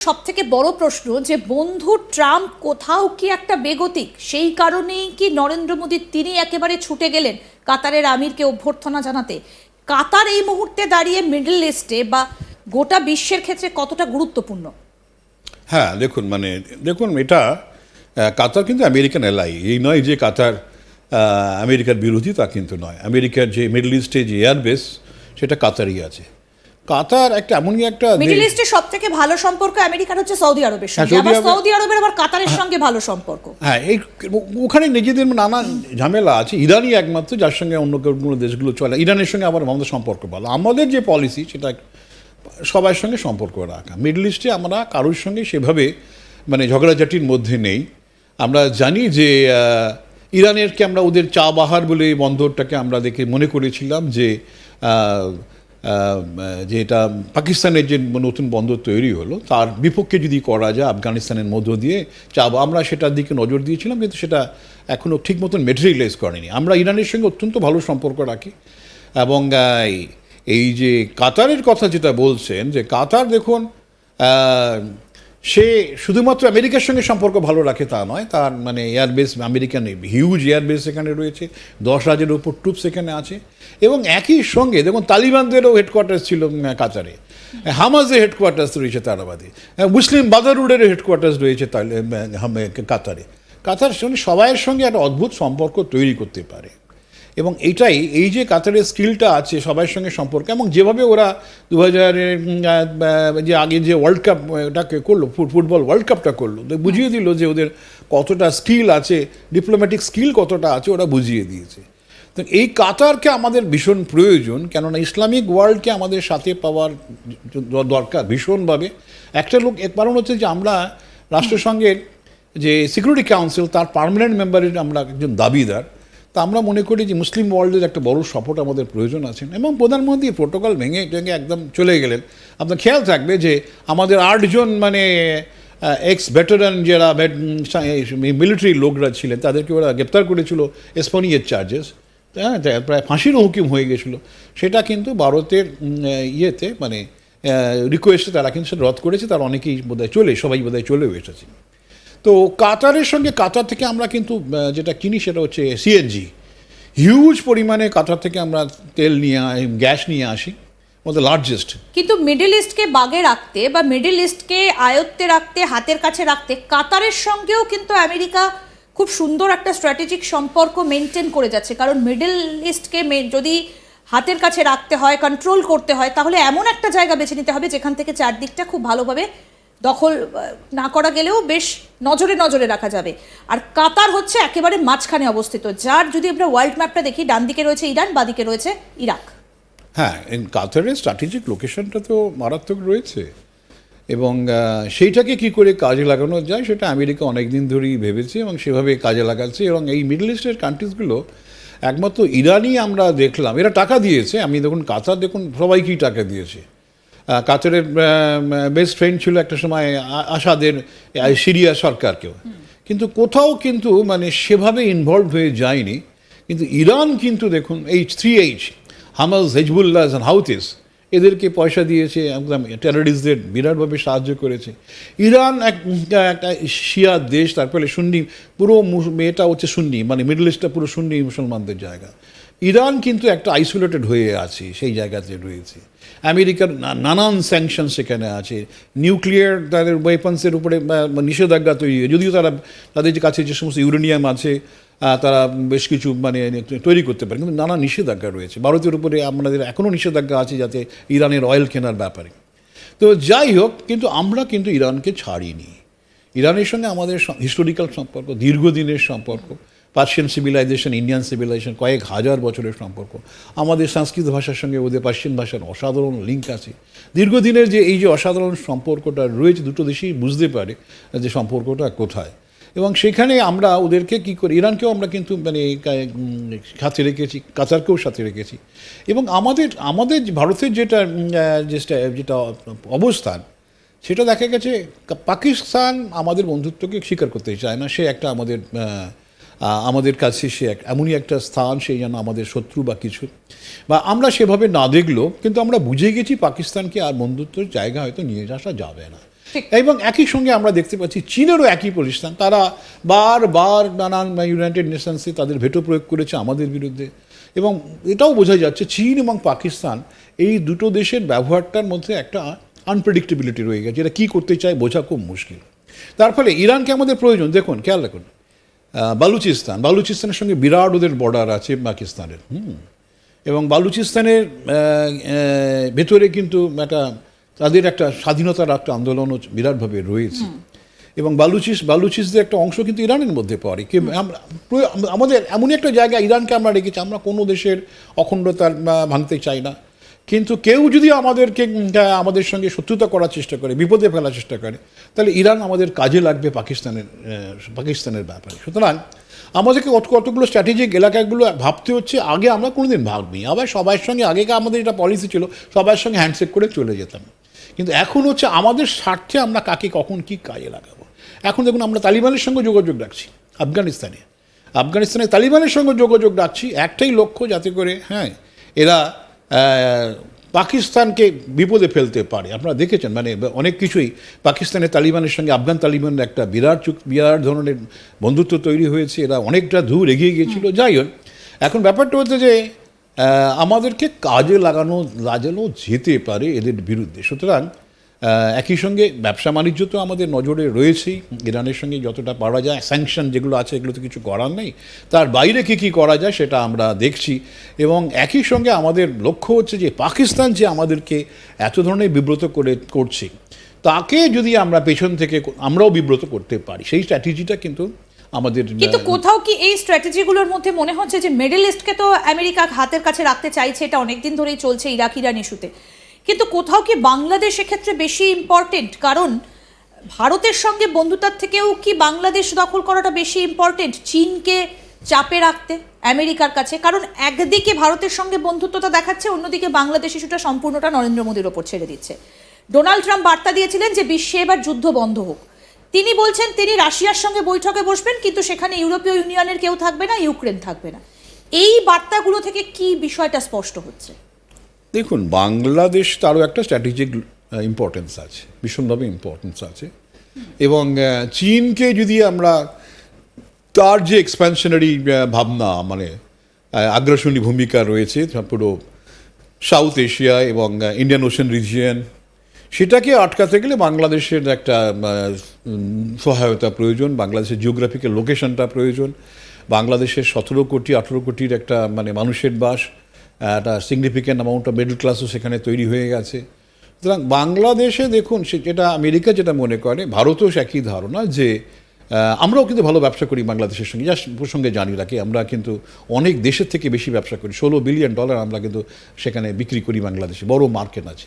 সব থেকে বড় প্রশ্ন যে বন্ধু ট্রাম্প কোথাও কি একটা বেগতিক, সেই কারণেই কি নরেন্দ্র মোদী তিনি একেবারে ছুটে গেলেন কাতারের আমিরকে অভ্যর্থনা জানাতে? কাতার এই মুহূর্তে দাঁড়িয়ে মিডল ইস্টে বা গোটা বিশ্বের ক্ষেত্রে কতটা গুরুত্বপূর্ণ? হ্যাঁ, দেখুন এটা কাতার কিন্তু আমেরিকান এলাই। এই নয় যে কাতার আমেরিকার বিরোধী, তা কিন্তু নয়। আমেরিকার যে মিডল ইস্টে যে এয়ারবেস সেটা কাতারই আছে। কাতার একটা এমনই একটা মিডল ইস্টে সব থেকে ভালো সম্পর্ক আমেরিকার হচ্ছে সৌদি আরবের সঙ্গে, আবার সৌদি আরবের আবার কাতারের সঙ্গে ভালো সম্পর্ক। হ্যাঁ, এই ওখানে নিজেদের নানা ঝামেলা আছে। ইরানই একমাত্র যার সঙ্গে অন্য কোনো দেশগুলো চলে। ইরানের সঙ্গে আবার আমাদের সম্পর্ক ভালো। আমাদের যে পলিসি সেটা সবার সঙ্গে সম্পর্ক রাখা। মিডল ইস্টে আমরা কারোর সঙ্গে সেভাবে ঝগড়াঝাটির মধ্যে নেই। আমরা জানি যে ইরানেরকে আমরা ওদের চা বাহার বলে এই বন্দরটাকে আমরা দেখে মনে করেছিলাম যে এটা পাকিস্তানের যে নতুন বন্দর তৈরি হলো তার বিপক্ষে যদি করা যায় আফগানিস্তানের মধ্য দিয়ে আমরা সেটার দিকে নজর দিয়েছিলাম, কিন্তু সেটা এখনও ঠিক মতন মেটেরিয়ালাইজ করেনি। আমরা ইরানের সঙ্গে অত্যন্ত ভালো সম্পর্ক রাখি। এবং এই যে কাতারের কথা যেটা বলছেন, যে কাতার দেখুন সে শুধুমাত্র আমেরিকার সঙ্গে সম্পর্ক ভালো রাখে তা নয়, তার এয়ারবেস আমেরিকান হিউজ এয়ারবেস এখানে রয়েছে, 10,000-এর উপর ট্রুপস এখানে আছে। এবং একই সঙ্গে দেখুন তালিবানদেরও হেডকোয়ার্টার্স ছিল কাতারে, হামাজের হেডকোয়ার্টার্স রয়েছে তারাবাদে, মুসলিম ব্রাদারহুডেরও হেডকোয়ার্টার্স রয়েছে কাতারে। কাতার সবাইয়ের সঙ্গে একটা অদ্ভুত সম্পর্ক তৈরি করতে পারে। এবং এই যে কাতারের স্কিলটা আছে সবার সঙ্গে সম্পর্ক, এবং যেভাবে ওরা 2000-এর যে আগে যে ওয়ার্ল্ড কাপটাকে করলো, ফুটবল ওয়ার্ল্ড কাপটা করলো, বুঝিয়ে দিল যে ওদের কতটা স্কিল আছে, ডিপ্লোম্যাটিক স্কিল কতটা আছে ওরা বুঝিয়ে দিয়েছে। তো এই কাতারকে আমাদের ভীষণ প্রয়োজন, কেননা ইসলামিক ওয়ার্ল্ডকে আমাদের সাথে পাওয়ার দরকার ভীষণভাবে। একটা কারণ হচ্ছে যে আমরা রাষ্ট্রসংঘের যে সিকিউরিটি কাউন্সিল তার পার্মানেন্ট মেম্বারের আমরা একজন দাবিদার। তা আমরা মনে করি যে মুসলিম ওয়ার্ল্ডের একটা বড় সাপোর্ট আমাদের প্রয়োজন আছে। এবং প্রধানমন্ত্রী প্রোটোকল ভেঙে একদম চলে গেলেন। আপনার খেয়াল থাকবে যে আমাদের 8 জন এক্স ভেটারান যারা মিলিটারি লোকরা ছিলেন তাদেরকে ওরা গ্রেপ্তার করেছিল এসপনিয়ের চার্জেস, হ্যাঁ, প্রায় ফাঁসিরও হুকুম হয়ে গেছিলো। সেটা কিন্তু ভারতের ইয়েতে রিকোয়েস্টে তারা কিন্তু সেটা রদ করেছে। তার অনেকেই সবাই বোধহয় চলেও এসেছে। তো কাতারের সঙ্গে কাতার থেকে আমরা কিন্তু যেটা কিনি সেটা হচ্ছে সিএনজি। হিউজ পরিমাণে কাতার থেকে আমরা তেল গ্যাস নিয়ে আসি, আমাদের লার্জেস্ট। কিন্তু মিডল ইস্টকে বাগে রাখতে বা মিডল ইস্টকে আয়ত্তে রাখতে, হাতের কাছে রাখতে কাতারের সঙ্গেও কিন্তু আমেরিকা খুব সুন্দর একটা স্ট্র্যাটেজিক সম্পর্ক মেনটেন করে যাচ্ছে। কারণ মিডল ইস্টকে যদি হাতের কাছে রাখতে হয়, কন্ট্রোল করতে হয়, তাহলে এমন একটা জায়গা বেছে নিতে হবে যেখান থেকে চারদিকটা খুব ভালোভাবে দখল না করা গেলেও বেশ নজরে নজরে রাখা যাবে। আর কাতার হচ্ছে একেবারে মাঝখানে অবস্থিত, যার যদি আমরা ওয়ার্ল্ড ম্যাপটা দেখি, ডান দিকে রয়েছে ইরান, বাদিকে রয়েছে ইরাক। হ্যাঁ, কাতারের স্ট্র্যাটেজিক লোকেশনটা তো মারাত্মক রয়েছে। এবং সেইটাকে কি করে কাজে লাগানো যায় সেটা আমেরিকা অনেক দিন ধরেই ভেবেছে এবং সেভাবে কাজে লাগাচ্ছে। এবং এই মিডল ইস্টের কান্ট্রিজগুলো একমাত্র ইরানই আমরা দেখলাম এরা টাকা দিয়েছে। দেখুন কাতার দেখুন সবাইকেই টাকা দিয়েছে। কাতারের বেস্ট ফ্রেন্ড ছিল একটা সময় আসাদের সিরিয়া সরকারকেও, কিন্তু কোথাও কিন্তু সেভাবে ইনভলভ হয়ে যায়নি। কিন্তু ইরান কিন্তু দেখুন এই 3H হামাস, হেজবুল্লাহ, হাউথিস এদেরকে পয়সা দিয়েছে, একদম টেররিস্টদের বিরাটভাবে সাহায্য করেছে। ইরান একটা শিয়া দেশ, তারপরে সুন্নি, পুরো এটা হচ্ছে সুন্নি, মিডল ইস্টটা পুরো সুন্নি মুসলমানদের জায়গা। ইরান কিন্তু একটা আইসোলেটেড হয়ে আছে, সেই জায়গাতে রয়েছে। আমেরিকার নানান স্যাংশন সেখানে আছে, নিউক্লিয়ার তাদের ওয়েপন্সের উপরে নিষেধাজ্ঞা তৈরি, যদিও তাদের কাছে যে সমস্ত ইউরেনিয়াম আছে তারা বেশ কিছু তৈরি করতে পারে, কিন্তু নানা নিষেধাজ্ঞা রয়েছে। ভারতের উপরে আমাদের এখনও নিষেধাজ্ঞা আছে যাতে ইরানের অয়েল কেনার ব্যাপারে। তো যাই হোক, কিন্তু আমরা কিন্তু ইরানকে ছাড়িনি। ইরানের সঙ্গে আমাদের হিস্টোরিক্যাল সম্পর্ক, দীর্ঘদিনের সম্পর্ক, পার্সিয়ান সিভিলাইজেশন, ইন্ডিয়ান সিভিলাইজেশন, কয়েক হাজার বছরের সম্পর্ক। আমাদের সংস্কৃত ভাষার সঙ্গে ওদের পার্সিয়ান ভাষার অসাধারণ লিঙ্ক আছে। দীর্ঘদিনের এই যে অসাধারণ সম্পর্কটা রয়েছে, দুটো দেশেই বুঝতে পারে যে সম্পর্কটা কোথায়। এবং সেখানে আমরা ওদেরকে কী করি, ইরানকেও আমরা কিন্তু সাথে রেখেছি, কাতারকেও সাথে রেখেছি। এবং আমাদের ভারতের যেটা অবস্থান, সেটা দেখা গেছে পাকিস্তান আমাদের বন্ধুত্বকে স্বীকার করতে চায় না। সে একটা আমাদের কাছে সে এমনই একটা স্থান, সেই যেন আমাদের শত্রু বা কিছু, বা আমরা সেভাবে না দেখলেও কিন্তু আমরা বুঝে গেছি পাকিস্তানকে আর বন্ধুত্বের জায়গা হয়তো নিয়ে আসা যাবে না। ঠিক। এবং একই সঙ্গে আমরা দেখতে পাচ্ছি চীনেরও একই পরিস্থান, তারা বারবার নানান ইউনাইটেড নেশনসে তাদের ভেটো প্রয়োগ করেছে আমাদের বিরুদ্ধে। এবং এটাও বোঝা যাচ্ছে চীন এবং পাকিস্তান এই দুটো দেশের ব্যবহারটার মধ্যে একটা আনপ্রেডিক্টেবিলিটি রয়ে গেছে, এটা কী করতে চায় বোঝা খুব মুশকিল। তার ফলে ইরানকে আমাদের প্রয়োজন। দেখুন, খেয়াল রাখুন, বালুচিস্তানের সঙ্গে বিরাট ওদের বর্ডার আছে পাকিস্তানের, এবং বালুচিস্তানের ভেতরে কিন্তু তাদের একটা স্বাধীনতার একটা আন্দোলনও বিরাটভাবে রয়েছে। এবং বালুচিসদের একটা অংশ কিন্তু ইরানের মধ্যে পড়ে। আমাদের এমনই একটা জায়গা ইরানকে আমরা রেখেছি, আমরা কোনো দেশের অখণ্ডতা ভাঙতে চাই না, কিন্তু কেউ যদি আমাদের সঙ্গে শত্রুতা করার চেষ্টা করে, বিপদে ফেলার চেষ্টা করে, তাহলে ইরান আমাদের কাজে লাগবে পাকিস্তানের ব্যাপারে। সুতরাং আমাদেরকে কতগুলো স্ট্র্যাটেজিক এলাকাগুলো ভাবতে হচ্ছে, আগে আমরা কোনোদিন ভাবিনি। আবার সবার সঙ্গে আগেকার আমাদের এটা পলিসি ছিল, সবার সঙ্গে হ্যান্ডশেক করে চলে যেতাম। কিন্তু এখন হচ্ছে আমাদের স্বার্থে আমরা কাকে কখন কী কাজে লাগাবো। এখন দেখুন, আমরা তালিবানের সঙ্গে যোগাযোগ রাখছি, আফগানিস্তানে তালিবানের সঙ্গে যোগাযোগ রাখছি একটাই লক্ষ্য, যাতে করে এরা পাকিস্তানকে বিপদে ফেলতে পারে। আপনারা দেখেছেন অনেক কিছুই পাকিস্তানের তালিবানের সঙ্গে আফগান তালিবানের একটা বিরাট ধরনের বন্ধুত্ব তৈরি হয়েছে, এরা অনেকটা দূর এগিয়ে গিয়েছিল। যাই হোক, এখন ব্যাপারটা হচ্ছে যে আমাদেরকে কাজে লাগানো যেতে পারে এদের বিরুদ্ধে। সুতরাং একই সঙ্গে ব্যবসা বাণিজ্য তো আমাদের নজরে রয়েছেই, ইরানের সঙ্গে যতটা পারা যায়, স্যাংশন যেগুলো আছে এগুলো তো কিছু করার নেই, তার বাইরে কী করা যায় সেটা আমরা দেখছি। এবং একই সঙ্গে আমাদের লক্ষ্য হচ্ছে যে পাকিস্তান যে আমাদেরকে এত ধরনের বিব্রত করছে, তাকে যদি আমরা পেছন থেকে আমরাও বিব্রত করতে পারি, সেই স্ট্র্যাটেজিটা কিন্তু আমাদের। কিন্তু কোথাও কি এই স্ট্র্যাটেজিগুলোর মধ্যে মনে হচ্ছে যে মিডল ইস্টকে তো আমেরিকা হাতের কাছে রাখতে চাইছে, এটা অনেকদিন ধরেই চলছে ইরান ইস্যুতে, কিন্তু কোথাও কি বাংলাদেশ এক্ষেত্রে বেশি ইম্পর্টেন্ট? কারণ ভারতের সঙ্গে বন্ধুতার থেকেও কি বাংলাদেশ দখল করাটা বেশি ইম্পর্টেন্ট চীনকে চাপে রাখতে আমেরিকার কাছে? কারণ একদিকে ভারতের সঙ্গে বন্ধুত্বতা দেখাচ্ছে, অন্যদিকে বাংলাদেশ ইস্যুটা সম্পূর্ণটা নরেন্দ্র মোদীর ওপর ছেড়ে দিচ্ছে। ডোনাল্ড ট্রাম্প বার্তা দিয়েছিলেন যে বিশ্বে এবার যুদ্ধ বন্ধ হোক। তিনি বলছেন তিনি রাশিয়ার সঙ্গে বৈঠকে বসবেন, কিন্তু সেখানে ইউরোপীয় ইউনিয়নের কেউ থাকবে না, ইউক্রেন থাকবে না। এই বার্তাগুলো থেকে কি বিষয়টা স্পষ্ট হচ্ছে? দেখুন, বাংলাদেশ তারও একটা স্ট্র্যাটেজিক ইম্পর্টেন্স আছে, ভীষণভাবে ইম্পর্টেন্স আছে। এবং চীনকে যদি আমরা তার যে এক্সপ্যানশনারি ভাবনা, আগ্রাসনী ভূমিকা রয়েছে পুরো সাউথ এশিয়া এবং ইন্ডিয়ান ওশেন রিজিয়ন, সেটাকে আটকাতে গেলে বাংলাদেশের একটা সহায়তা প্রয়োজন, বাংলাদেশের জিওগ্রাফিক্যাল লোকেশনটা প্রয়োজন, বাংলাদেশের 17-18 কোটির একটা মানুষের বাস, একটা সিগনিফিক্যান্ট অ্যামাউন্ট অফ মিডল ক্লাসও সেখানে তৈরি হয়ে গেছে। সুতরাং বাংলাদেশে দেখুন, যেটা আমেরিকা যেটা মনে করে, ভারতও একই ধারণা যে আমরাও কিন্তু ভালো ব্যবসা করি বাংলাদেশের সঙ্গে। যা প্রসঙ্গে জানি রাখি, আমরা কিন্তু অনেক দেশের থেকে বেশি ব্যবসা করি, $16 বিলিয়ন আমরা কিন্তু সেখানে বিক্রি করি, বাংলাদেশে বড় মার্কেট আছে।